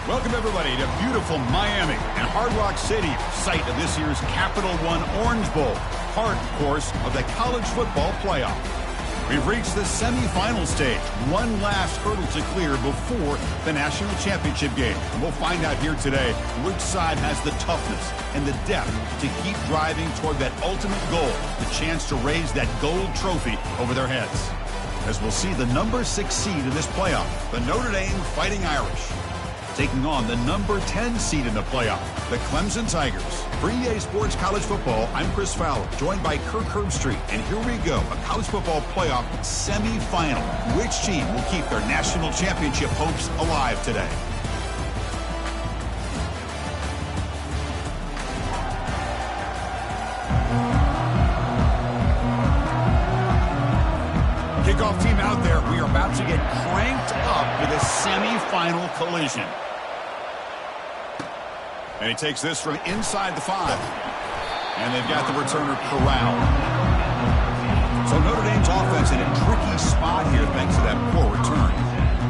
Welcome, everybody, to beautiful Miami and Hard Rock Stadium, site of this year's Capital One Orange Bowl, part, of course, of the college football playoff. We've reached the semifinal stage, one last hurdle to clear before the national championship game. And we'll find out here today which side has the toughness and the depth to keep driving toward that ultimate goal, the chance to raise that gold trophy over their heads. As we'll see the number 6 seed in this playoff, the Notre Dame Fighting Irish, taking on the number 10 seed in the playoff, the Clemson Tigers. For EA Sports College Football, I'm Chris Fowler, joined by Kirk Herbstreit. And here we go, a college football playoff semifinal. Which team will keep their national championship hopes alive today? Kickoff team out there. We are about to get cranked up with a semifinal collision. And he takes this from inside the 5. And they've got the returner corralled. So Notre Dame's offense in a tricky spot here thanks to that poor return.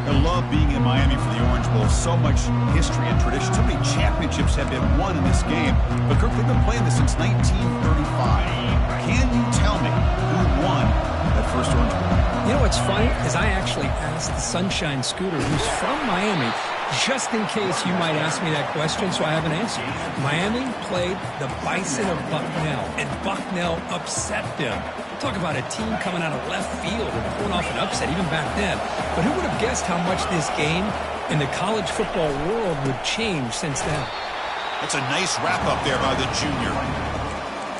I love being in Miami for the Orange Bowl. So much history and tradition. So many championships have been won in this game. But Kirk, they've been playing this since 1935. Can you tell me who won that first Orange Bowl? You know what's funny is I actually asked the Sunshine Scooter, who's from Miami, just in case you might ask me that question, so I have an answer. Miami played the Bison of Bucknell, and Bucknell upset them. Talk about a team coming out of left field and pulling off an upset even back then. But who would have guessed how much this game in the college football world would change since then? That's a nice wrap-up there by the junior.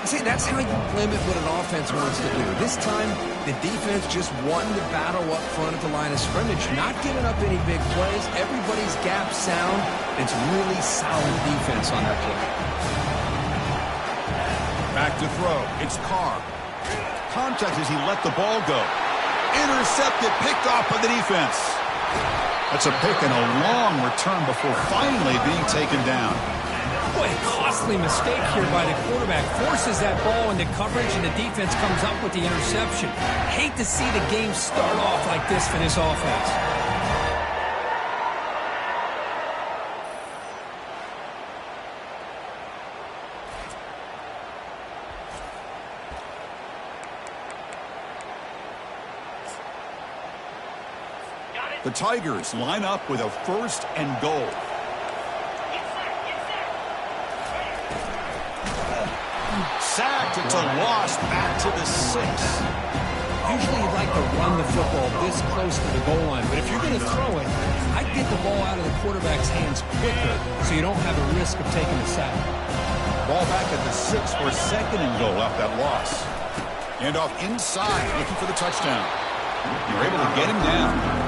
See, that's how you limit what an offense wants to do. This time, the defense just won the battle up front at the line of scrimmage, not giving up any big plays. Everybody's gap sound. It's really solid defense on that play. Back to throw. It's Carr. Contact as he let the ball go. Intercepted, picked off by the defense. That's a pick and a long return before finally being taken down. What a costly mistake here by the quarterback. Forces that ball into coverage, and the defense comes up with the interception. Hate to see the game start off like this for this offense. The Tigers line up with a 1st and goal. Sacked. It's a loss back to the 6. Usually you'd like to run the football this close to the goal line, but if you're going to throw it, I'd get the ball out of the quarterback's hands quicker so you don't have a risk of taking a sack. Ball back at the 6 for 2nd and goal off that loss. Hand off inside, looking for the touchdown. You're able to get him down.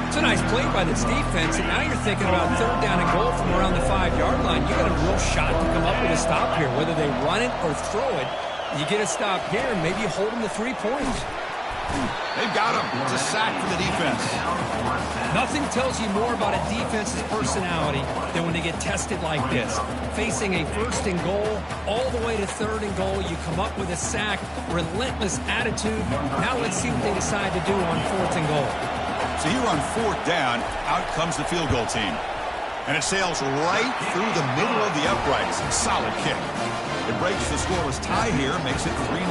It's a nice play by this defense, and now you're thinking about 3rd down and goal from around the 5-yard line. You got a real shot to come up with a stop here. Whether they run it or throw it, you get a stop here, and maybe you hold them to 3 points. They've got him. It's a sack for the defense. Nothing tells you more about a defense's personality than when they get tested like this. Facing a 1st and goal, all the way to 3rd and goal, you come up with a sack, relentless attitude. Now let's see what they decide to do on 4th and goal. So here on 4th down, out comes the field goal team. And it sails right through the middle of the uprights. Solid kick. It breaks the scoreless tie here, makes it 3-0.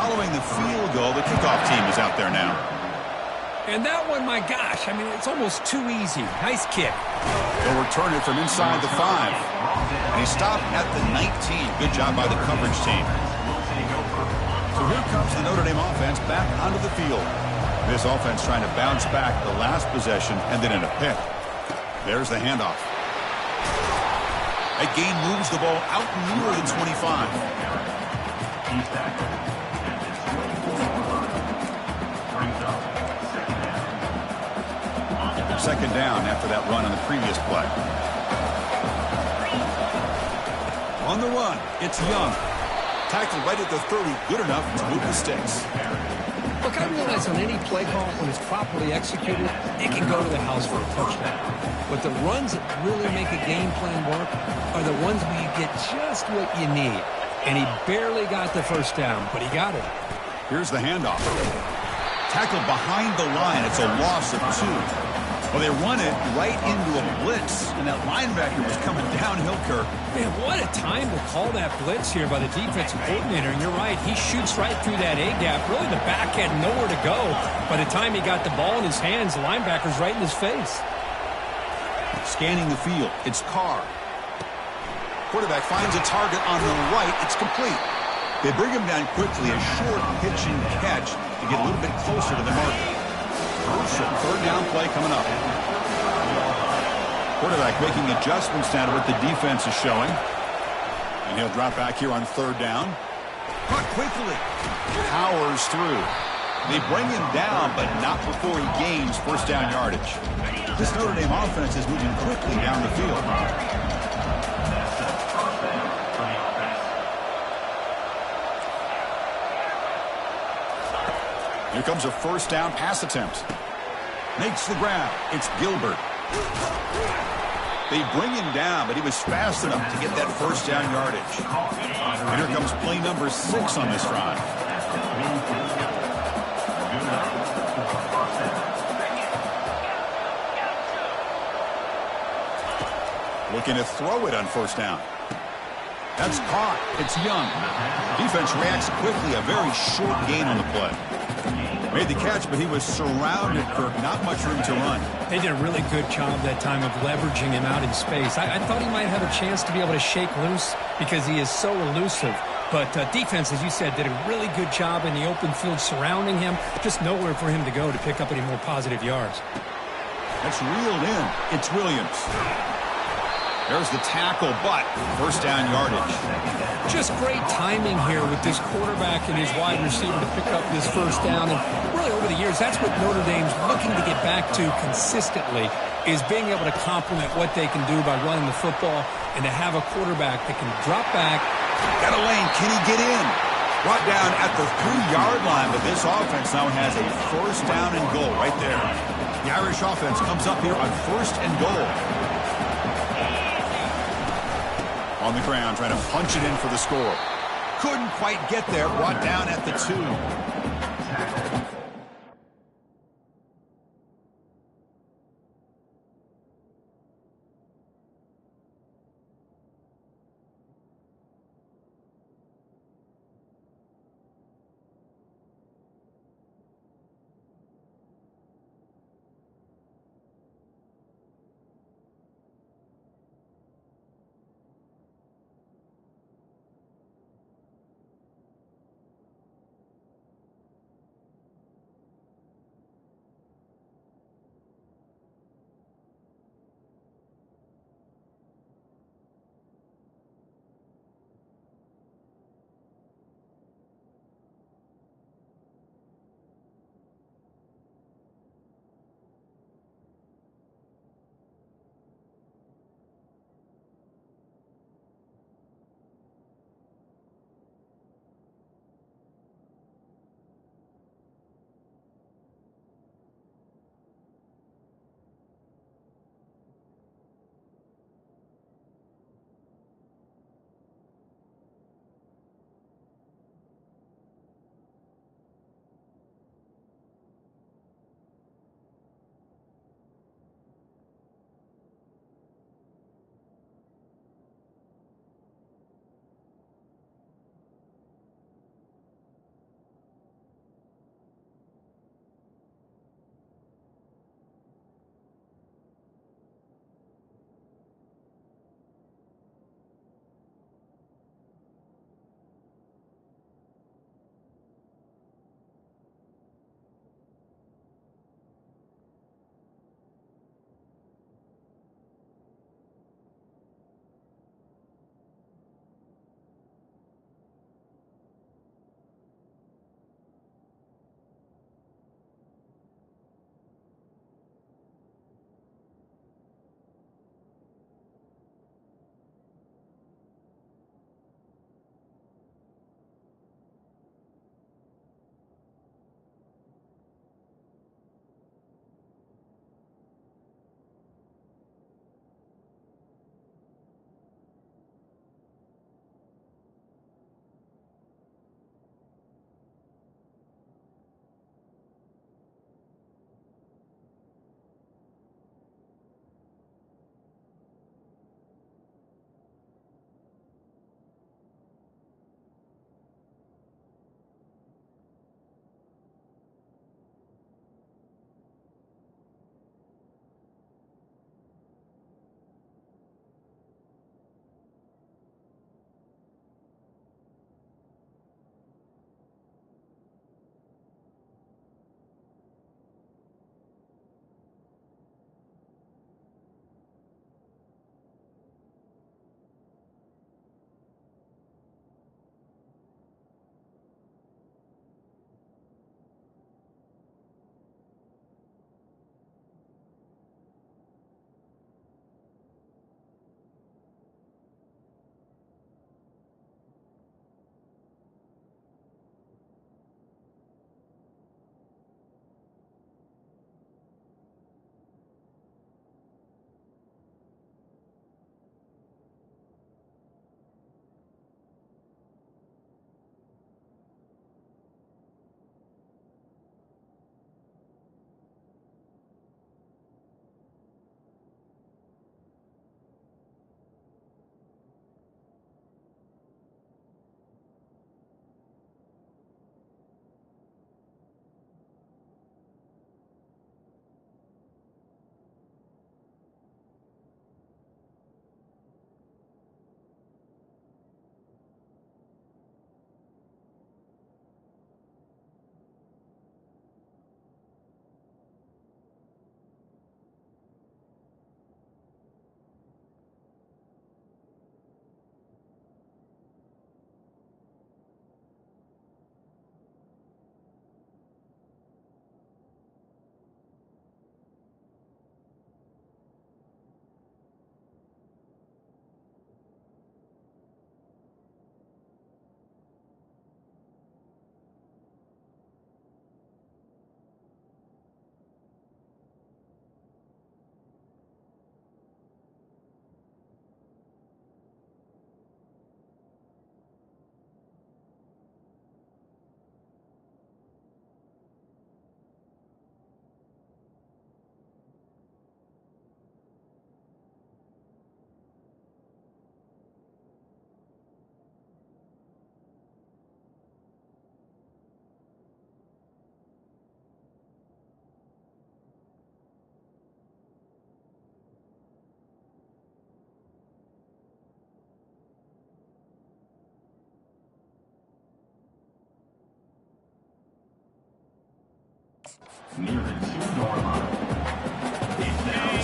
Following the field goal, the kickoff team is out there now. And that one, my gosh, I mean, it's almost too easy. Nice kick. They'll return it from inside the 5. And he stopped at the 19. Good job by the coverage team. So here comes the Notre Dame offense back onto the field. This offense trying to bounce back the last possession and then in a pick. There's the handoff. That gain moves the ball out nearer than 25. 2nd down after that run on the previous play. On the run, it's Young. Tackled right at the 30, good enough to move the sticks. Look, I realize on any play call, when it's properly executed, it can go to the house for a touchdown. But the runs that really make a game plan work are the ones where you get just what you need. And he barely got the 1st down, but he got it. Here's the handoff. Tackled behind the line. It's a loss of 2. Well, they run it right into a blitz, and that linebacker was coming downhill, Kirk. Man, what a time to call that blitz here by the defensive coordinator. And you're right, he shoots right through that A-gap. Really, the back had nowhere to go. By the time he got the ball in his hands, the linebacker's right in his face. Scanning the field, it's Carr. Quarterback finds a target on the right. It's complete. They bring him down quickly, a short pitch and catch to get a little bit closer to the marker. Crucial third down play coming up. Quarterback making adjustments now to what the defense is showing. And he'll drop back here on third down. Caught quickly. Powers through. They bring him down, but not before he gains first down yardage. This Notre Dame offense is moving quickly down the field. Here comes a first down pass attempt. Makes the grab. It's Gilbert. They bring him down, but he was fast enough to get that first down yardage. And here comes play number 6 on this drive. Looking to throw it on first down. That's caught. It's Young. Defense reacts quickly. A very short gain on the play. Made the catch, but he was surrounded, Kirk. Not much room to run. They did a really good job that time of leveraging him out in space. I thought he might have a chance to be able to shake loose because he is so elusive. But defense, as you said, did a really good job in the open field surrounding him. Just nowhere for him to go to pick up any more positive yards. That's reeled in. It's Williams. There's the tackle, but first down yardage. Just great timing here with this quarterback and his wide receiver to pick up this first down. And really over the years, that's what Notre Dame's looking to get back to consistently, is being able to complement what they can do by running the football and to have a quarterback that can drop back. Got a lane. Can he get in? Brought down at the 3-yard line, but this offense now has a first down and goal right there. The Irish offense comes up here on first and goal. On the ground, trying to punch it in for the score. Couldn't quite get there. Brought down at the 2.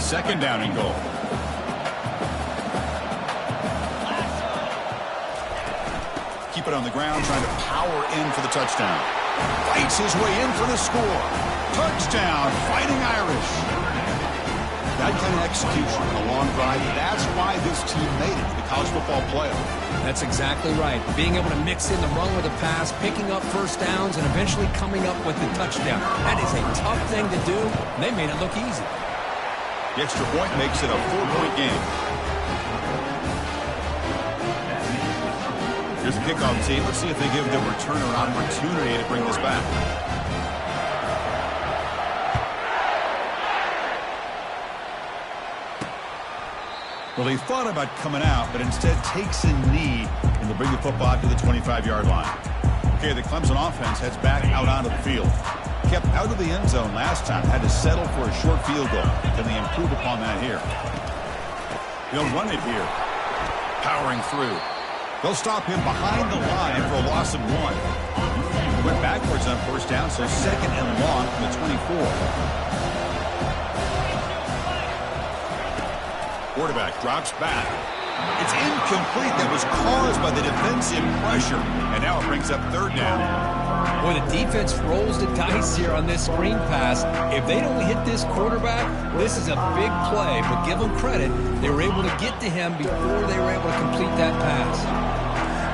second down and goal. Keep it on the ground, trying to power in for the touchdown. Fights his way in for the score. Touchdown, Fighting Irish. That kind of execution, a long drive, that's why this team made it to the college football playoff. That's exactly right. Being able to mix in the run with the pass, picking up first downs, and eventually coming up with the touchdown. That is a tough thing to do, and they made it look easy. The extra point makes it a 4-point game. Here's the kickoff team. Let's see if they give the returner an opportunity to bring this back. Well, he thought about coming out, but instead takes a knee and will bring the football out to the 25-yard line. Okay, the Clemson offense heads back out onto the field. Kept out of the end zone last time, had to settle for a short field goal. Can they improve upon that here? They'll run it here. Powering through. They'll stop him behind the line for a loss of 1. He went backwards on first down, so second and long from the 24. Quarterback drops back. It's incomplete. That was caused by the defensive pressure. And now it brings up third down. Boy, the defense rolls the dice here on this screen pass. If they don't hit this quarterback, this is a big play. But give them credit. They were able to get to him before they were able to complete that pass.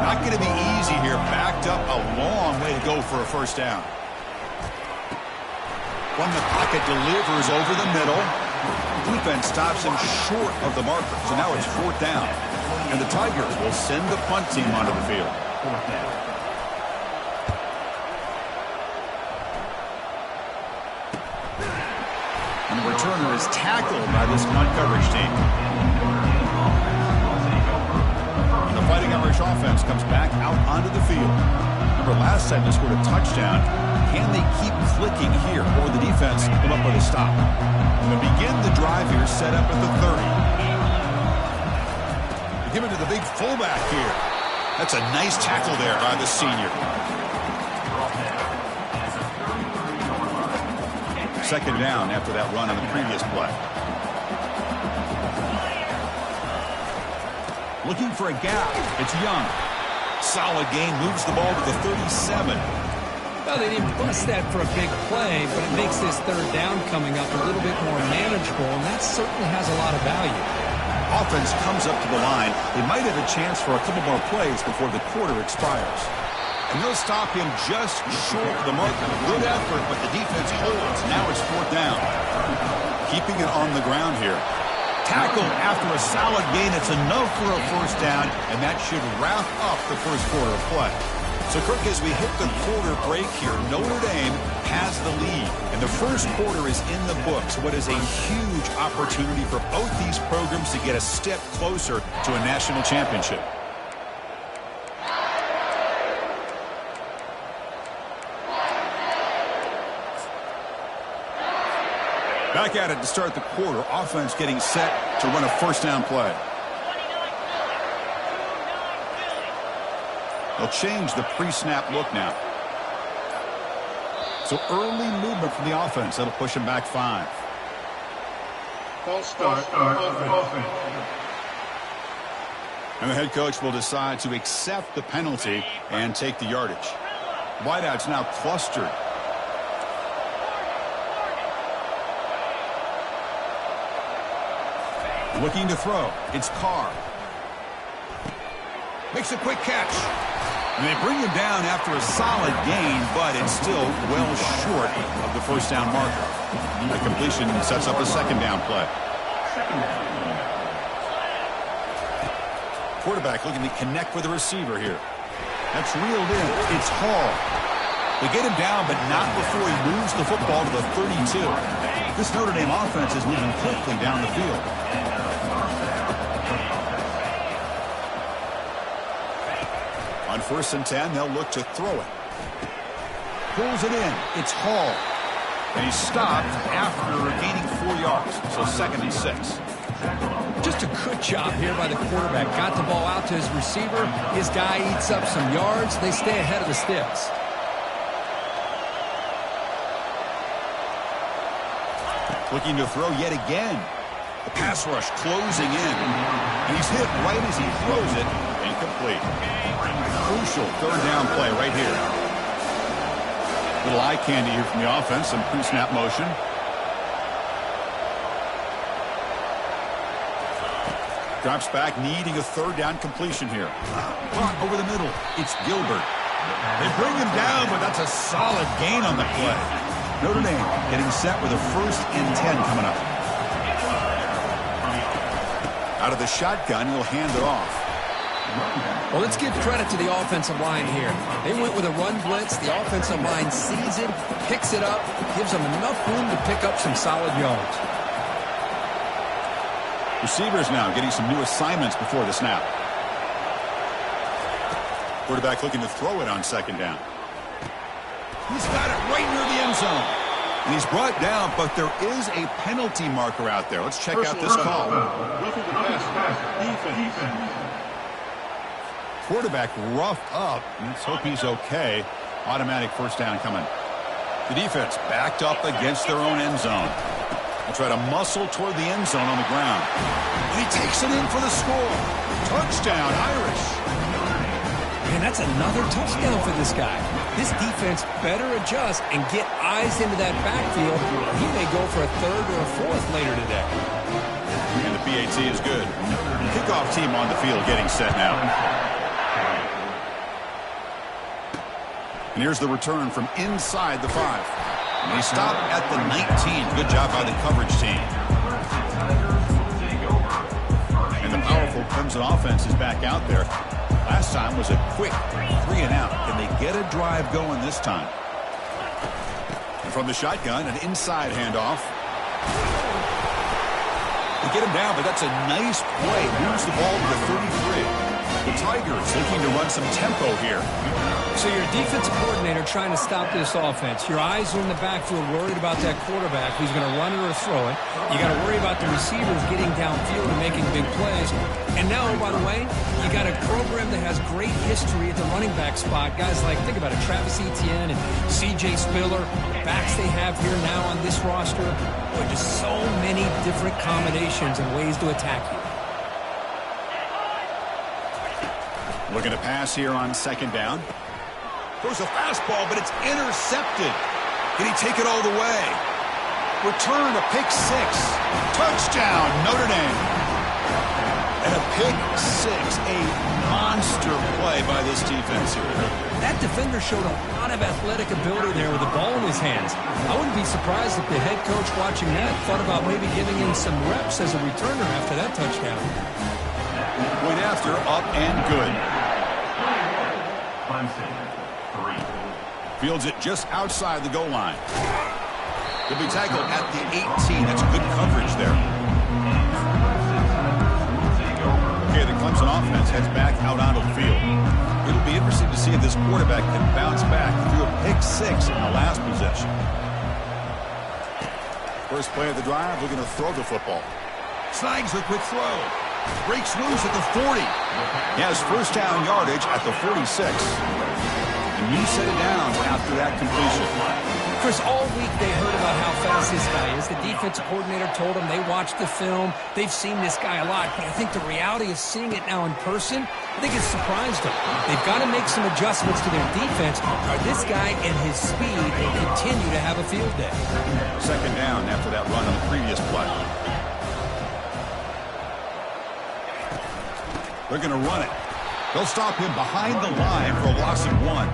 Not going to be easy here. Backed up a long way to go for a first down. From the pocket, delivers over the middle. Defense stops him short of the marker. So now it's fourth down. And the Tigers will send the punt team onto the field. And the returner is tackled by this punt coverage team. And the Fighting Irish offense comes back out onto the field. Remember, last time they scored a touchdown. Can they keep clicking here, or the defense come up with a stop? They'll begin the drive here, set up at the 30. They give it to the big fullback here. That's a nice tackle there by the senior. Second down after that run on the previous play. Looking for a gap. It's Young. Solid gain, moves the ball to the 37. Well, they didn't bust that for a big play, but it makes this third down coming up a little bit more manageable, and that certainly has a lot of value. Offense comes up to the line. They might have a chance for a couple more plays before the quarter expires. And they'll stop him just short of the marker. Good effort, but the defense holds. Now it's fourth down. Keeping it on the ground here. Tackled after a solid gain. It's enough for a first down, and that should wrap up the first quarter of play. So, Kirk, as we hit the quarter break here, Notre Dame has the lead, and the first quarter is in the books. What is a huge opportunity for both these programs to get a step closer to a national championship. Back at it to start the quarter. Offense getting set to run a first down play. They'll change the pre-snap look now. So early movement from the offense. That'll push him back 5. False start offense. And the head coach will decide to accept the penalty and take the yardage. Wideouts now clustered. Looking to throw. It's Carr. Makes a quick catch. And they bring him down after a solid gain, but it's still well short of the first down marker. The completion sets up a second down play. Quarterback looking to connect with the receiver here. That's reeled in. It's Hall. They get him down, but not before he moves the football to the 32. This Notre Dame offense is moving quickly down the field. On 1st and 10, they'll look to throw it. Pulls it in. It's Hall. And he's stopped after gaining 4 yards. So 2nd and 6. Just a good job here by the quarterback. Got the ball out to his receiver. His guy eats up some yards. They stay ahead of the sticks. Looking to throw yet again. The pass rush closing in. And he's hit right as he throws it. Incomplete. Crucial third down play right here. Little eye candy here from the offense. Some pre-snap motion. Drops back, needing a third down completion here. Caught over the middle. It's Gilbert. They bring him down, but that's a solid gain on the play. Notre Dame getting set with a 1st and 10 coming up. Out of the shotgun, he'll hand it off. Well, let's give credit to the offensive line here. They went with a run blitz. The offensive line sees it, picks it up, gives them enough room to pick up some solid yards. Receivers now getting some new assignments before the snap. Quarterback looking to throw it on 2nd down. He's got it right near the end zone. And he's brought down, but there is a penalty marker out there. Let's check out this call. Quarterback roughed up. Let's hope he's okay. Automatic 1st down coming. The defense backed up against their own end zone. They'll try to muscle toward the end zone on the ground. And he takes it in for the score. Touchdown, Irish. Man, that's another touchdown for this guy. This defense better adjust and get eyes into that backfield. He may go for a 3rd or a 4th later today. And the PAT is good. Kickoff team on the field getting set now. And here's the return from inside the 5. And they stop at the 19. Good job by the coverage team. And the powerful Clemson offense is back out there. Last time was a quick 3 and out. Can they get a drive going this time? And from the shotgun, an inside handoff. They get him down, but that's a nice play. Moves the ball to the 33. The Tigers looking to run some tempo here. So you're a defensive coordinator trying to stop this offense. Your eyes are in the backfield worried about that quarterback who's going to run it or throw it. You got to worry about the receivers getting downfield and making big plays. And now, by the way, you got a program that has great history at the running back spot. Guys like, think about it, Travis Etienne and C.J. Spiller, backs they have here now on this roster. Boy, just so many different combinations and ways to attack you. Looking to pass here on 2nd down. Throws a fastball, but it's intercepted. Can he take it all the way? Return, a pick 6. Touchdown, Notre Dame. And a pick 6, a monster play by this defense here. That defender showed a lot of athletic ability there with the ball in his hands. I wouldn't be surprised if the head coach watching that thought about maybe giving him some reps as a returner after that touchdown. Point after, up and good. Fields it just outside the goal line. He'll be tackled at the 18. That's good coverage there. Okay, the Clemson offense heads back out onto the field. It'll be interesting to see if this quarterback can bounce back through a pick 6 in the last possession. First play of the drive, looking to throw the football. Snags a quick throw. Breaks loose at the 40. He has 1st down yardage at the 46. And you set it down after that completion. Chris, all week they heard about how fast this guy is. The defensive coordinator told them they watched the film. They've seen this guy a lot. But I think the reality of seeing it now in person, I think it's surprised them. They've got to make some adjustments to their defense, or this guy and his speed will continue to have a field day. 2nd down after that run on the previous play. They're going to run it. They'll stop him behind the line for a loss of 1.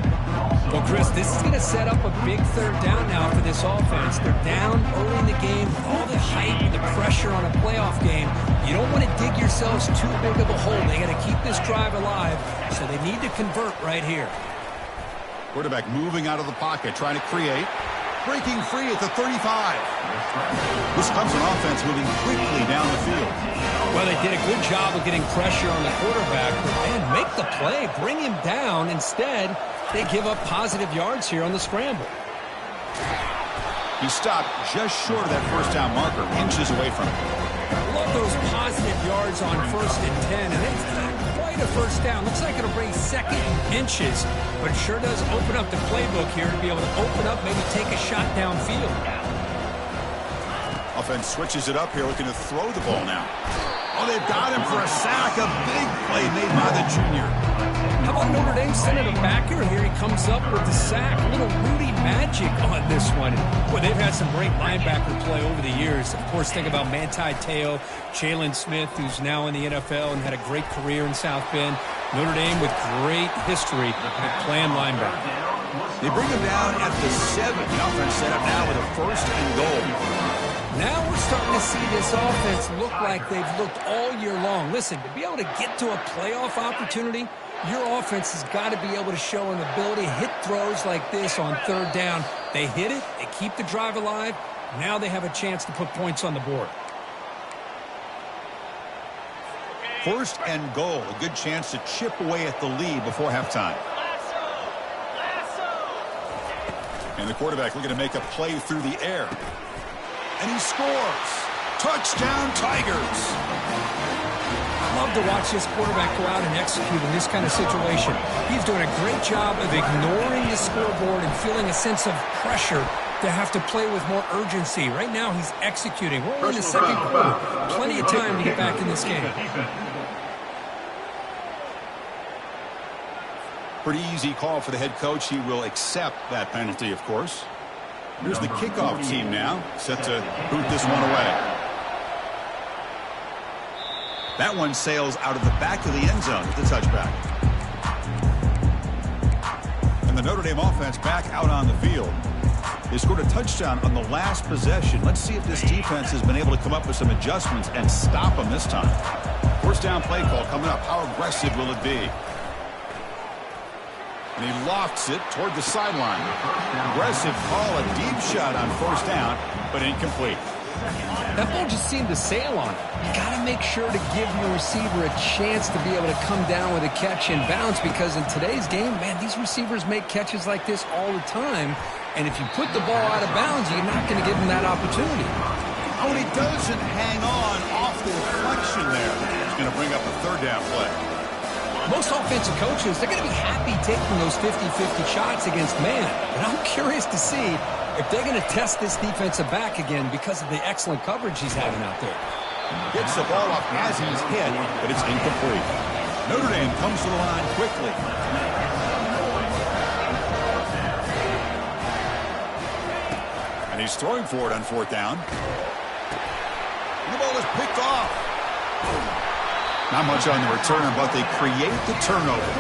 Well, Chris, this is going to set up a big 3rd down now for this offense. They're down early in the game. All the hype and the pressure on a playoff game. You don't want to dig yourselves too big of a hole. They got to keep this drive alive, so they need to convert right here. Quarterback moving out of the pocket, trying to create. Breaking free at the 35. This Clemson offense moving quickly down the field. Well, they did a good job of getting pressure on the quarterback. But, man, make the play. Bring him down. Instead, they give up positive yards here on the scramble. He stopped just short of that 1st down marker, inches away from it. Love those positive yards on 1st and 10. And it's not quite a 1st down. Looks like it'll bring 2nd and inches. But it sure does open up the playbook here to be able to open up, maybe take a shot downfield. A Offense switches it up here, looking to throw the ball now. Oh, they've got him for a sack. A big play made by the junior. How about Notre Dame sending him back here? Here he comes up with the sack. A little Rudy magic on this one. Boy, they've had some great linebacker play over the years. Of course, think about Manti Te'o, Jalen Smith, who's now in the NFL and had a great career in South Bend. Notre Dame with great history at playing linebacker. They bring him down at the 7. The offense set up now with a 1st and goal. Now we're starting to see this offense look like they've looked all year long. Listen, to be able to get to a playoff opportunity, your offense has got to be able to show an ability to hit throws like this on 3rd down. They hit it, they keep the drive alive. Now they have a chance to put points on the board. 1st and goal. A good chance to chip away at the lead before halftime. And the quarterback looking to make a play through the air. And he scores. Touchdown, Tigers. I love to watch this quarterback go out and execute in this kind of situation. He's doing a great job of ignoring the scoreboard and feeling a sense of pressure to have to play with more urgency. Right now, he's executing. We're in the 2nd quarter. Plenty of time to get back in this game. Pretty easy call for the head coach. He will accept that penalty, of course. Here's the kickoff team now, set to boot this one away. That one sails out of the back of the end zone with the touchback. And the Notre Dame offense back out on the field. They scored a touchdown on the last possession. Let's see if this defense has been able to come up with some adjustments and stop them this time. 1st down play call coming up. How aggressive will it be? And he lofts it toward the sideline. Aggressive call, a deep shot on 1st down, but incomplete. That ball just seemed to sail on it. You got to make sure to give your receiver a chance to be able to come down with a catch and bounce, because in today's game, man, these receivers make catches like this all the time. And if you put the ball out of bounds, you're not going to give them that opportunity. Oh, and he doesn't hang on off the deflection there. He's going to bring up a 3rd down play. Most offensive coaches, they're going to be happy taking those 50-50 shots against man. But I'm curious to see if they're going to test this defensive back again because of the excellent coverage he's having out there. Gets the ball off as he's hit, but it's incomplete. Notre Dame comes to the line quickly. And he's throwing for it on 4th down. And the ball is picked off. Not much on the return, but they create the turnover.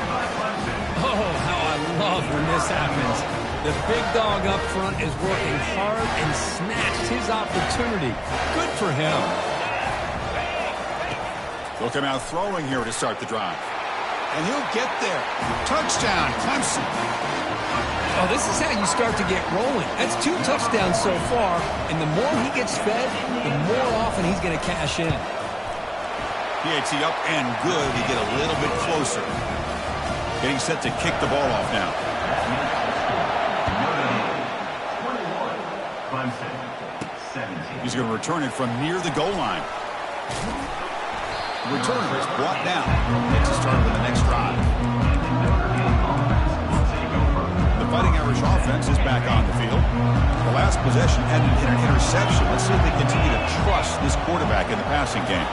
Oh, how I love when this happens. The big dog up front is working hard and snatched his opportunity. Good for him. They'll come out throwing here to start the drive. And he'll get there. Touchdown, Clemson. Oh, this is how you start to get rolling. That's 2 touchdowns so far, and the more he gets fed, the more often he's going to cash in. PAT up and good. He get a little bit closer. Getting set to kick the ball off now. He's going to return it from near the goal line. The returner is brought down. Makes a start with the next drive. The Fighting Irish offense is back on the field. The last possession ended in an interception. Let's see if they continue to trust this quarterback in the passing game.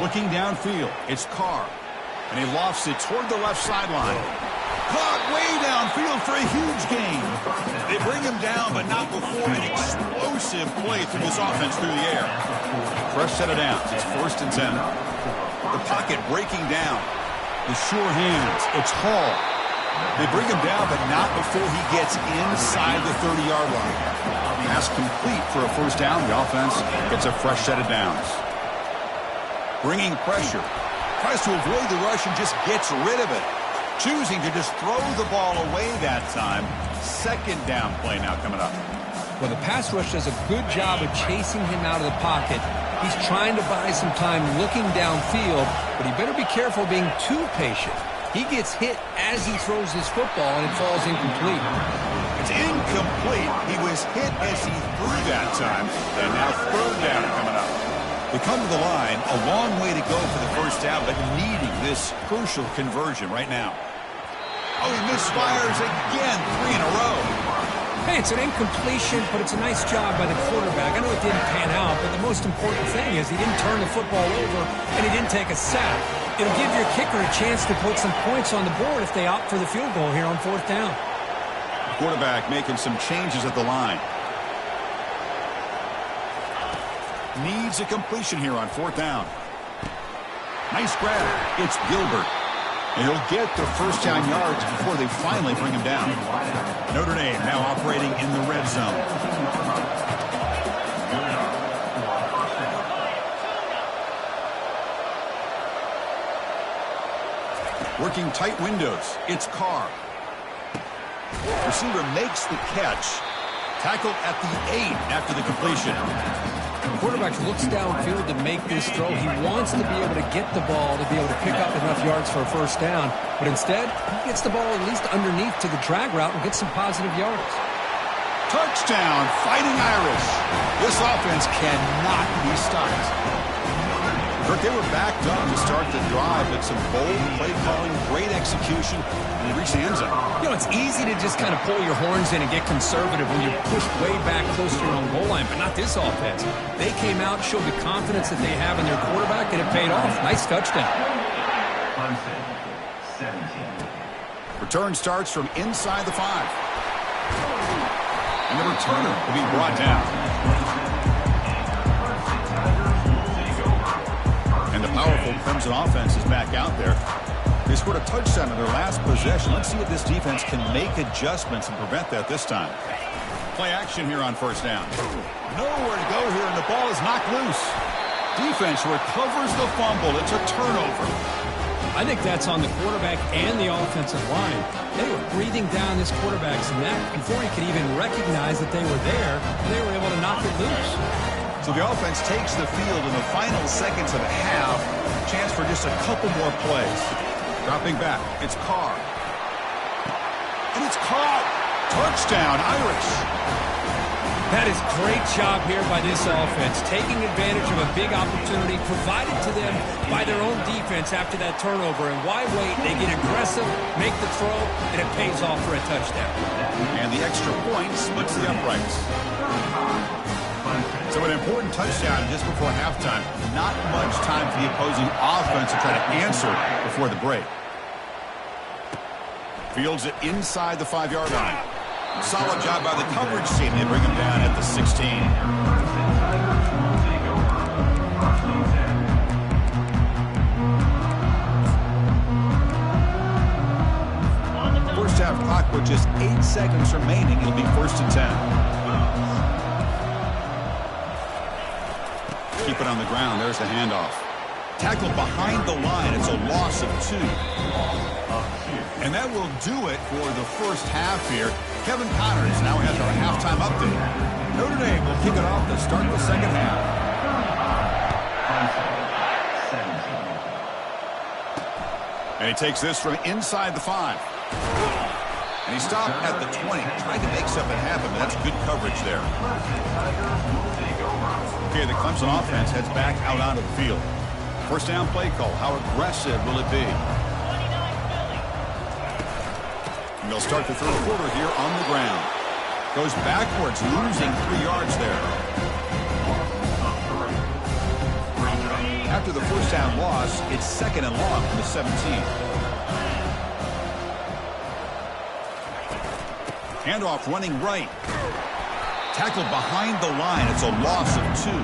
Looking downfield, it's Carr. And he lofts it toward the left sideline. Caught way downfield for a huge gain. They bring him down, but not before an explosive play through this offense through the air. Fresh set of downs. It's 1st and 10. The pocket breaking down. The sure hands. It's Hall. They bring him down, but not before he gets inside the 30-yard line. Pass complete for a 1st down. The offense gets a fresh set of downs. Bringing pressure. Tries to avoid the rush and just gets rid of it. Choosing to just throw the ball away that time. 2nd down play now coming up. Well, the pass rush does a good job of chasing him out of the pocket. He's trying to buy some time looking downfield, but he better be careful being too patient. He gets hit as he throws his football, and it falls incomplete. It's incomplete. He was hit as he threw that time, and now 3rd down coming up. They come to the line, a long way to go for the 1st down, but needing this crucial conversion right now. Oh, he misfires again, 3 in a row. Hey, it's an incompletion, but it's a nice job by the quarterback. I know it didn't pan out, but the most important thing is he didn't turn the football over and he didn't take a sack. It'll give your kicker a chance to put some points on the board if they opt for the field goal here on 4th down. Quarterback making some changes at the line. Needs a completion here on 4th down. Nice grab. It's Gilbert. And he'll get the first down yards before they finally bring him down. Notre Dame now operating in the red zone. Working tight windows. It's Carr. Receiver makes the catch. Tackled at the 8 after the completion. The quarterback looks downfield to make this throw. He wants to be able to get the ball to be able to pick up enough yards for a first down. But instead, he gets the ball at least underneath to the drag route and gets some positive yards. Touchdown, Fighting Irish. This offense cannot be stopped. Kirk, they were backed up to start the drive, but some bold play calling, great execution, and they reached the end zone. You know, it's easy to just kind of pull your horns in and get conservative when you're pushed way back close to your own goal line, but not this offense. They came out, showed the confidence that they have in their quarterback, and it paid off. Nice touchdown. Return starts from inside the 5. And the returner will be brought down. And the powerful Crimson offense is back out there. They scored a touchdown in their last possession. Let's see if this defense can make adjustments and prevent that this time. Play action here on 1st down. Nowhere to go here, and the ball is knocked loose. Defense recovers the fumble. It's a turnover. I think that's on the quarterback and the offensive line. They were breathing down this quarterback's neck before he could even recognize that they were there, and they were able to knock it loose. So the offense takes the field in the final seconds of the half. Chance for just a couple more plays. Dropping back, it's Carr. And it's caught. Touchdown, Irish. That is great job here by this offense, taking advantage of a big opportunity provided to them by their own defense after that turnover. And why wait? They get aggressive, make the throw, and it pays off for a touchdown. And the extra point splits the uprights. So an important touchdown just before halftime. Not much time for the opposing offense to try to answer before the break. Fields it inside the 5-yard line. Solid job by the coverage team. They bring him down at the 16. First half clock with just 8 seconds remaining. It'll be 1st and 10. Keep it on the ground. There's the handoff. Tackled behind the line. It's a loss of 2. And that will do it for the first half here. Kevin Connors now has our halftime update. Notre Dame will kick it off to start the second half. And he takes this from inside the 5. And he stopped at the 20, trying to make something happen, but that's good coverage there. Okay, the Clemson offense heads back out onto the field. First down play call. How aggressive will it be? And they'll start the third quarter here on the ground. Goes backwards, losing 3 yards there. After the first down loss, it's 2nd and long from the 17. Handoff running right. Tackled behind the line. It's a loss of 2.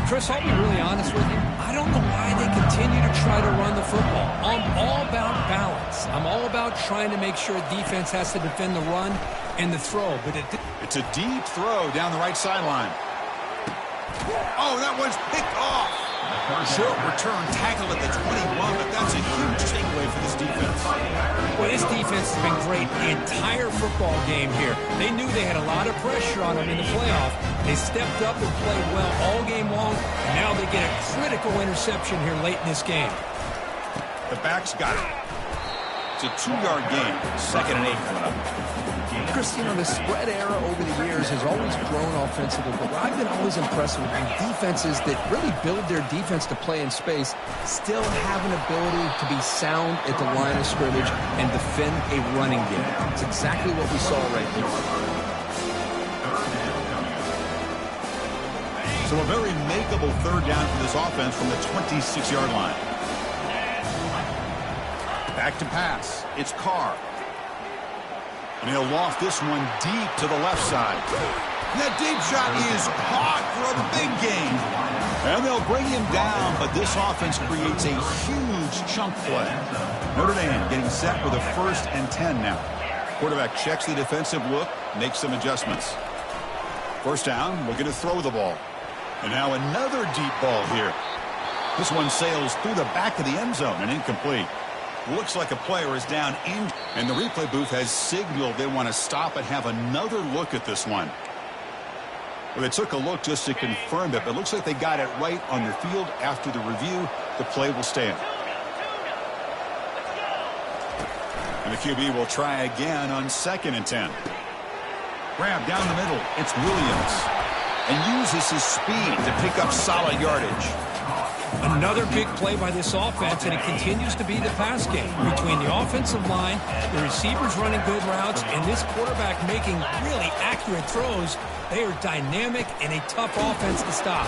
Chris, I'll be really honest with you. I don't know why they continue to try to run the football. I'm all about balance. I'm all about trying to make sure defense has to defend the run and the throw. But it's a deep throw down the right sideline. Oh, that one's picked off. Short return tackled at the 21, but that's a huge takeaway for this defense. Well, this defense has been great the entire football game here. They knew they had a lot of pressure on them in the playoff. They stepped up and played well all game long, and now they get a critical interception here late in this game. The back's got it. It's a 2-yard game. 2nd and 8 coming up. Chris, you know, the spread era over the years has always grown offensively, but what I've been always impressed with defenses that really build their defense to play in space still have an ability to be sound at the line of scrimmage and defend a running game. It's exactly what we saw right here. So a very makeable third down for this offense from the 26-yard line. Back to pass. It's Carr. And he'll loft this one deep to the left side. And that deep shot is caught for a big gain. And they'll bring him down, but this offense creates a huge chunk play. Notre Dame getting set with a 1st and 10 now. Quarterback checks the defensive look, makes some adjustments. First down, looking to throw the ball. And now another deep ball here. This one sails through the back of the end zone and incomplete. Looks like a player is down in, and the replay booth has signaled they want to stop and have another look at this one. Well, they took a look just to confirm it, but it looks like they got it right on the field. After the review, the play will stand. And the QB will try again on 2nd and 10. Grab down the middle. It's Williams. And uses his speed to pick up solid yardage. Another big play by this offense, and it continues to be the pass game between the offensive line, the receivers running good routes, and this quarterback making really accurate throws. They are dynamic and a tough offense to stop.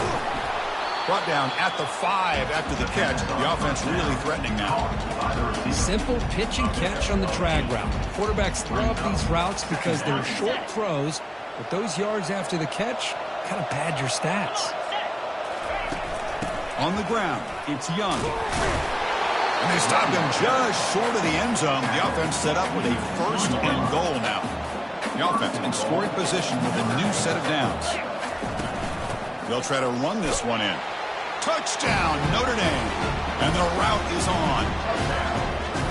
Brought down at the 5 after the catch. The offense really threatening now. Simple pitch and catch on the drag route. Quarterbacks love these routes because they're short throws, but those yards after the catch kind of pad your stats. On the ground, it's Young. And they stopped him just short of the end zone. The offense set up with a 1st and goal now. The offense in scoring position with a new set of downs. They'll try to run this one in. Touchdown, Notre Dame. And the route is on.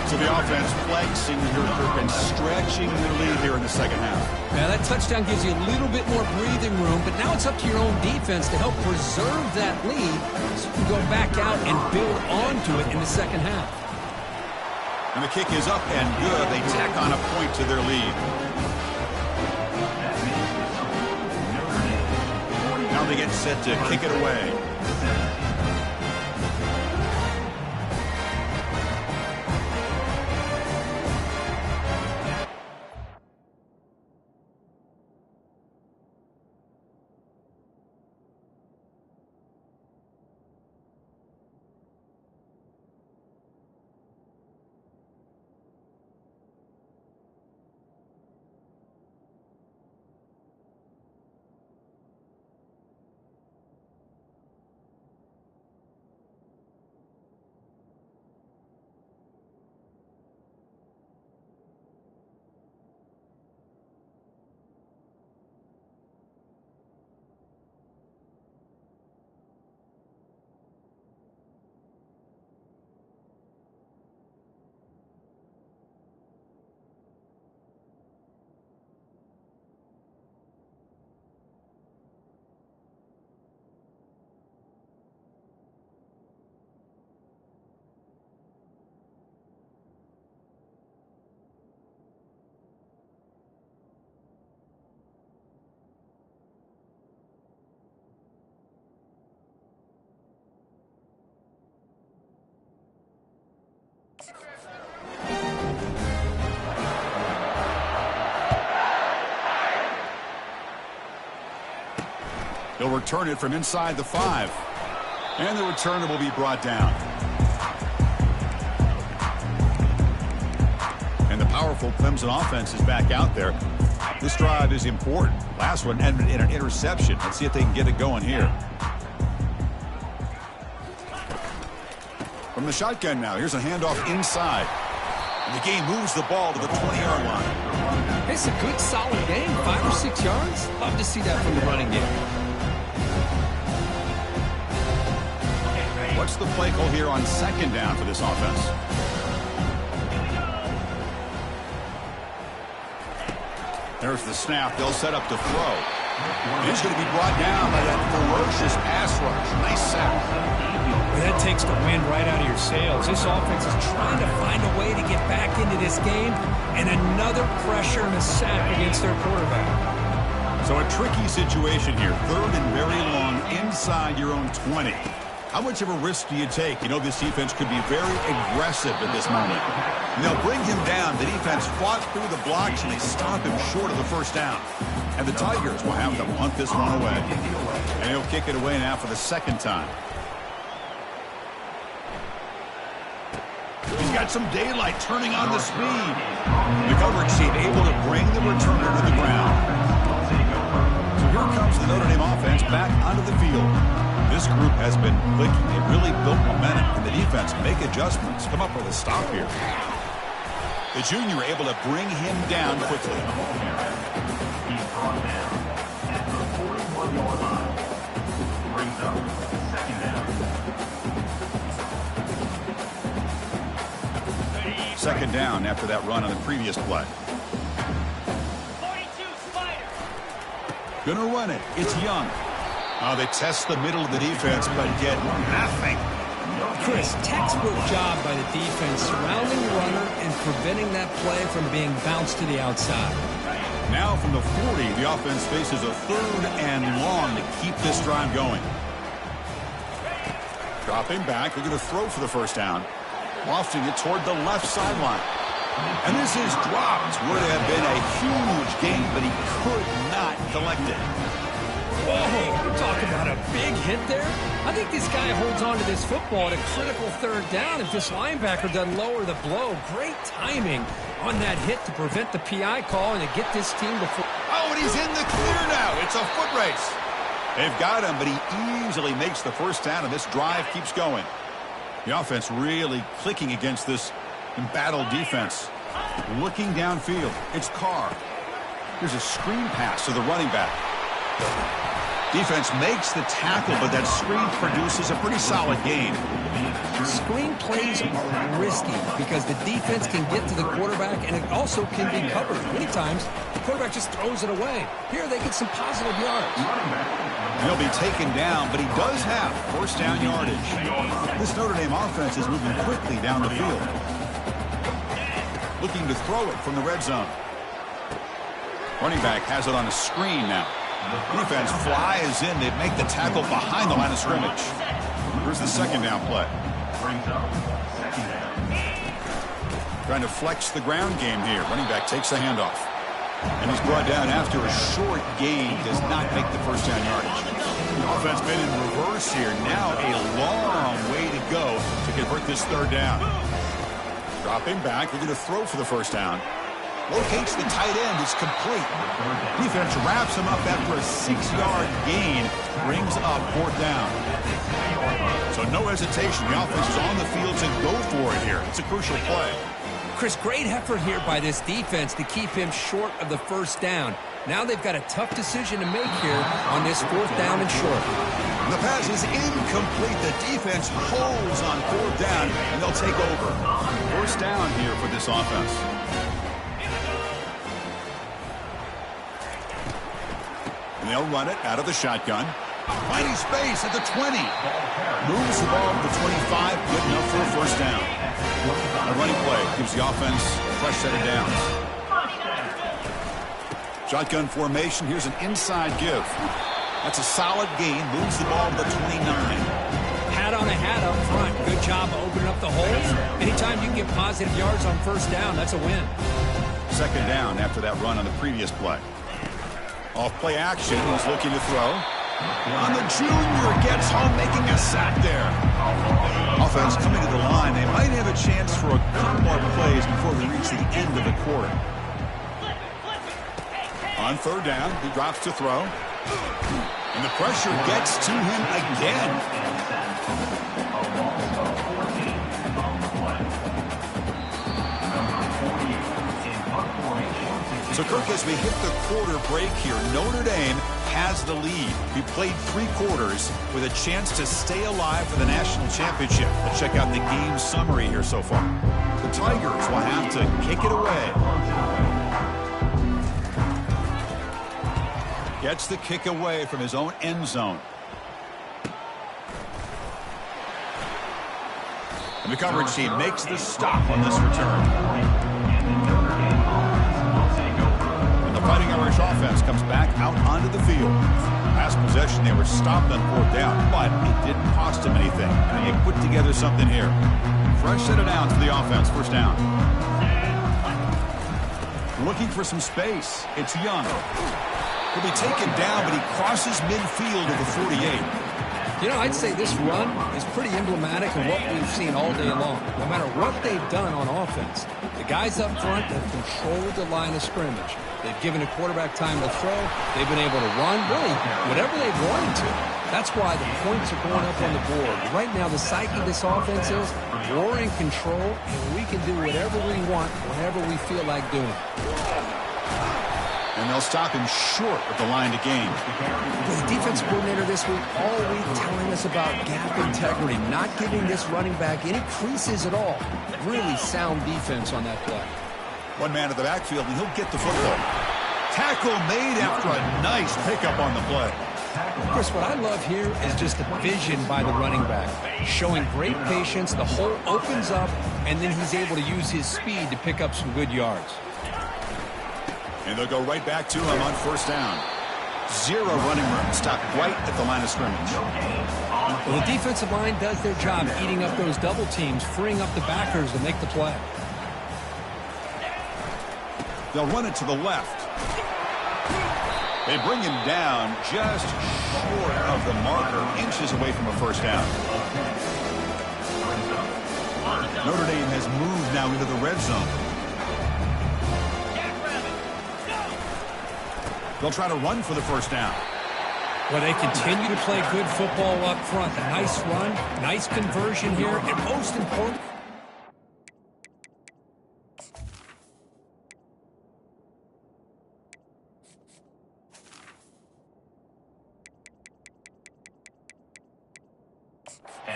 So the offense flexing and stretching their lead here in the second half. Now that touchdown gives you a little bit more breathing room, but now it's up to your own defense to help preserve that lead so you can go back out and build onto it in the second half. And the kick is up and good. They tack on a point to their lead. Now they get set to kick it away. They'll return it from inside the 5. And the returner will be brought down. And the powerful Clemson offense is back out there. This drive is important. Last one ended in an interception. Let's see if they can get it going here. From the shotgun now, here's a handoff inside. And the game moves the ball to the 20-yard line. It's a good, solid game. 5 or 6 yards. Love to see that from the running game. What's the play call here on 2nd down for this offense? There's the snap. They'll set up to throw. He's going to be brought down by that ferocious pass rush. Nice sack. That takes the wind right out of your sails. This offense is trying to find a way to get back into this game, and another pressure and a sack against their quarterback. So a tricky situation here. 3rd and very long inside your own 20. How much of a risk do you take? You know this defense could be very aggressive at this moment. And they'll bring him down. The defense fought through the blocks, and they stop him short of the first down. And the Tigers will have to punt this one away. And he'll kick it away now for the second time. He's got some daylight turning on the speed. The coverage team able to bring the returner to the ground. So here comes the Notre Dame offense back onto the field. This group has been clicking. They really built momentum. And the defense make adjustments. Come up with a stop here. The junior able to bring him down quickly. He's brought down at the 41-yard line. Brings up second down. Second down after that run on the previous play. 42 Spider. Gonna run it. It's Young. They test the middle of the defense, but get nothing. Chris, textbook job by the defense surrounding the runner and preventing that play from being bounced to the outside. Now from the 40, the offense faces a third and long to keep this drive going. Dropping back, they're going to throw for the first down. Lofting it toward the left sideline. And this is dropped. Would have been a huge gain, but he could not collect it. Whoa, we're talking about a big hit there. I think this guy holds on to this football at a critical third down if this linebacker doesn't lower the blow. Great timing on that hit to prevent the PI call and to get this team before. Oh, and he's in the clear now. It's a foot race. They've got him, but he easily makes the first down, and this drive keeps going. The offense really clicking against this embattled defense. Looking downfield, it's Carr. Here's a screen pass to the running back. Defense makes the tackle, but that screen produces a pretty solid gain. Screen plays are risky because the defense can get to the quarterback, and it also can be covered. Many times, the quarterback just throws it away. Here, they get some positive yards. He'll be taken down, but he does have first down yardage. This Notre Dame offense is moving quickly down the field. Looking to throw it from the red zone. Running back has it on a screen now. Defense flies in. They make the tackle behind the line of scrimmage. Here's the second down play. Trying to flex the ground game here. Running back takes the handoff. And he's brought down after a short gain. Does not make the first down yardage. The offense been in reverse here. Now a long way to go to convert this third down. Dropping back. They're going to throw for the first down. Locates the tight end. It's complete. Defense wraps him up after a 6-yard gain. Brings up fourth down. So no hesitation. The offense is on the field to go for it here. It's a crucial play. Chris, great effort here by this defense to keep him short of the first down. Now they've got a tough decision to make here on this fourth down and short. The pass is incomplete. The defense holds on fourth down, and they'll take over. First down here for this offense. And they'll run it out of the shotgun. Finding space at the 20. Moves the ball to the 25. Good enough for a first down. A running play gives the offense a fresh set of downs. Shotgun formation. Here's an inside give. That's a solid gain. Moves the ball to the 29. Hat on a hat up front. Good job opening up the holes. Anytime you can get positive yards on first down, that's a win. Second down after that run on the previous play. Off play action. He's looking to throw. On the junior, gets home, making a sack there. Offense coming to the line. They might have a chance for a couple more plays before we reach the end of the quarter. On third down, he drops to throw. And the pressure gets to him again. So, Kirk, as we hit the quarter break here, Notre Dame has the lead. We played 3 quarters with a chance to stay alive for the national championship. Let's check out the game summary here so far. The Tigers will have to kick it away. Gets the kick away from his own end zone. And the coverage team makes the stop on this return. And the Fighting Irish Irish offense comes back out onto the field. Last possession, they were stopped on 4th down, but it didn't cost them anything. And they put together something here. Fresh set of downs for the offense. 1st down. Looking for some space. It's Young. He'll be taken down, but he crosses midfield at the 48. You know, I'd say this run is pretty emblematic of what we've seen all day long. No matter what they've done on offense, the guys up front have controlled the line of scrimmage. They've given a quarterback time to throw. They've been able to run, really, whatever they've wanted to. That's why the points are going up on the board. Right now, the psyche of this offense is we're in control, and we can do whatever we want whenever we feel like doing it. And they'll stop him short of the line to gain. The defensive coordinator this week all week telling us about gap integrity, not giving this running back any creases at all. Really sound defense on that play. One man at the backfield, and he'll get the football. Tackle made after a nice pickup on the play. Chris, what I love here is just the vision by the running back. Showing great patience, the hole opens up, and then he's able to use his speed to pick up some good yards. And they'll go right back to him on 1st down. 0 running room. Stopped right at the line of scrimmage. Well, the defensive line does their job eating up those double teams, freeing up the backers to make the play. They'll run it to the left. They bring him down just short of the marker, inches away from a 1st down. Notre Dame has moved now into the red zone. They'll try to run for the 1st down. Well, they continue to play good football up front. A nice run, nice conversion here, and most important,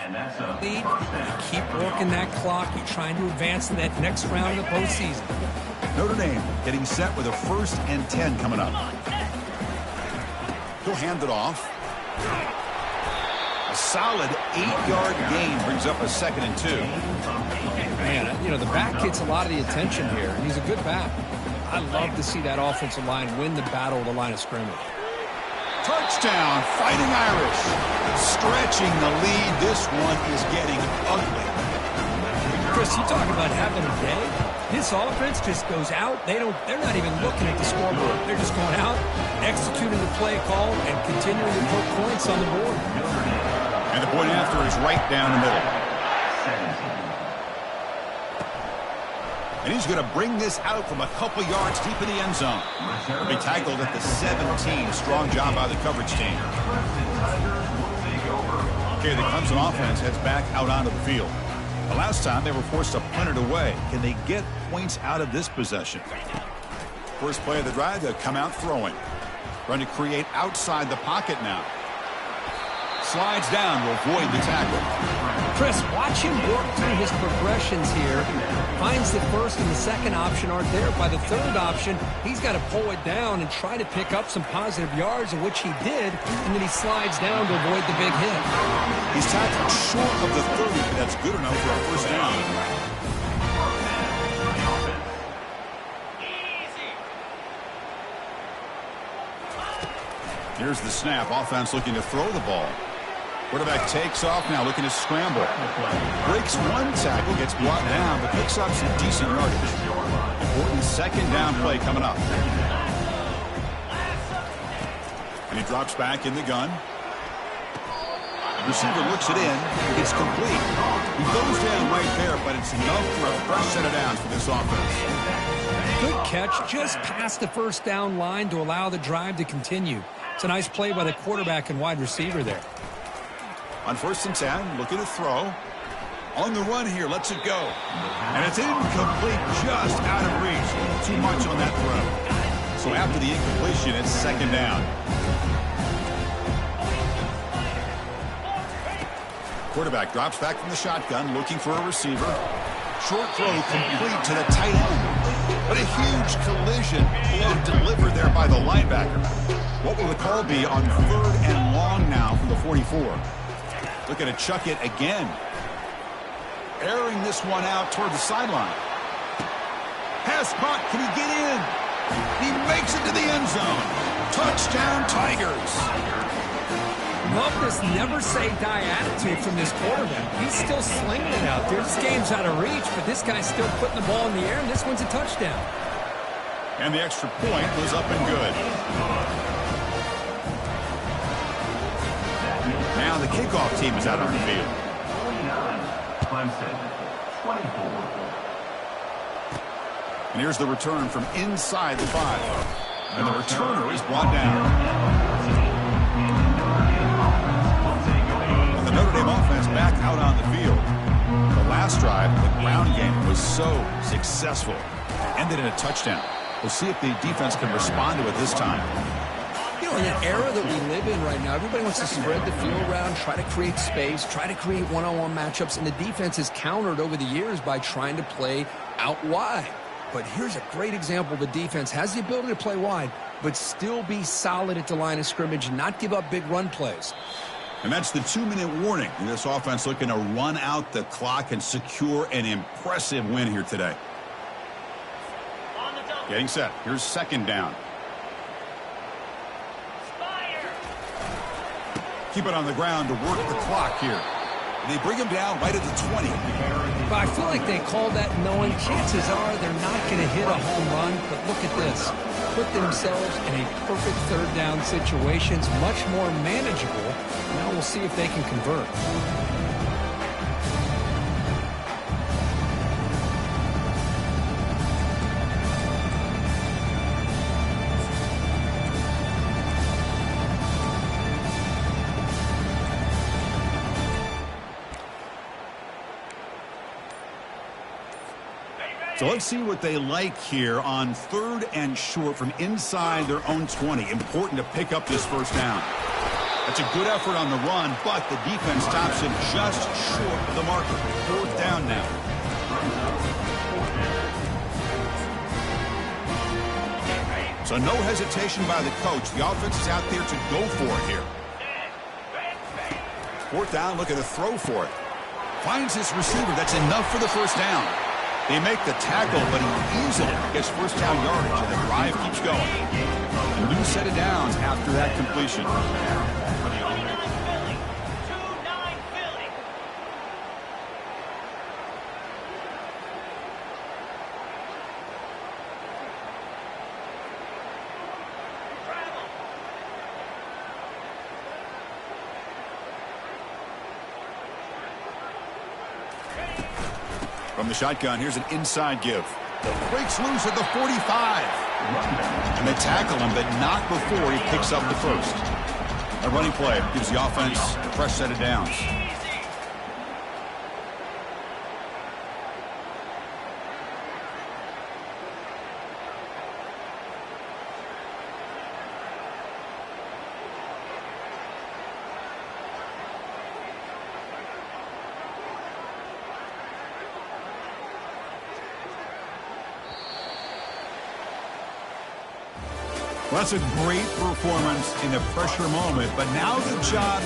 And that's a lead. You keep working that clock. You're trying to advance to that next round of the postseason. Notre Dame getting set with a 1st and 10 coming up. He'll hand it off. A solid 8-yard gain brings up a 2nd and 2. Man, you know, the back gets a lot of the attention here, and he's a good back. I love to see that offensive line win the battle of the line of scrimmage. Touchdown, Fighting Irish. Stretching the lead. This one is getting ugly. Chris, you talk about having a day. This offense just goes out. They're not even looking at the scoreboard. They're just going out, executing the play call, and continuing to put points on the board. And the point after is right down the middle. And he's going to bring this out from a couple yards deep in the end zone. He tackled at the 17. Strong job by the coverage team. Okay, the Clemson offense heads back out onto the field. The last time they were forced to punt it away. Can they get points out of this possession? First play of the drive, they'll come out throwing. Trying to create outside the pocket now. Slides down to avoid the tackle. Chris, watch him work through his progressions here. Finds the 1st and the 2nd option aren't there. By the 3rd option, he's got to pull it down and try to pick up some positive yards, of which he did, and then he slides down to avoid the big hit. He's tackled short of the 30, but that's good enough for a 1st down. Here's the snap. Offense looking to throw the ball. Quarterback takes off now, looking to scramble. Breaks one tackle, gets brought down, but picks up some decent yardage. Important 2nd down play coming up. And he drops back in the gun. Receiver looks it in. It's complete. He goes down right there, but it's enough for a fresh set of downs for this offense. Good catch just past the 1st down line to allow the drive to continue. It's a nice play by the quarterback and wide receiver there. On 1st and 10, looking to throw. On the run here, lets it go. And it's incomplete, just out of reach. A little too much on that throw. So after the incompletion, it's 2nd down. Quarterback drops back from the shotgun, looking for a receiver. Short throw complete to the tight end. But a huge collision blow delivered there by the linebacker. What will the call be on 3rd and long now from the 44? Looking to chuck it again. Airing this one out toward the sideline. Pass caught. Can he get in? He makes Takes it to the end zone. Touchdown, Tigers. Love this never-say-die attitude from this quarterback. He's still slinging it out there. This game's out of reach, but this guy's still putting the ball in the air, and this one's a touchdown. And the extra point was up and good. Now the kickoff team is out on the field. 49, Clemson, 24. And here's the return from inside the 5. And the returner is brought down. And the Notre Dame offense back out on the field. The last drive, the ground game was so successful. Ended in a touchdown. We'll see if the defense can respond to it this time. You know, in an era that we live in right now, everybody wants to spread the field around, try to create space, try to create one-on-one matchups, and the defense has countered over the years by trying to play out wide. But here's a great example. The defense has the ability to play wide, but still be solid at the line of scrimmage, not give up big run plays. And that's the 2-minute warning. And this offense looking to run out the clock and secure an impressive win here today. Getting set. Here's second down. Keep it on the ground to work the clock here. They bring him down right at the 20. But I feel like they called that knowing chances are they're not going to hit a home run. But look at this. Put themselves in a perfect third down situation. It's much more manageable. Now we'll see if they can convert. So let's see what they like here on 3rd and short from inside their own 20. Important to pick up this first down. That's a good effort on the run, but the defense stops him just short of the marker. 4th down now. So no hesitation by the coach. The offense is out there to go for it here. 4th down, look at the throw for it. Finds his receiver. That's enough for the first down. They make the tackle, but he easily gets first down yardage, and the drive keeps going. A new set of downs after that completion. From the shotgun, here's an inside give. Breaks loose at the 45. And they tackle him, but not before he picks up the first. A running play gives the offense a fresh set of downs. Well, that's a great performance in a pressure moment, but now the job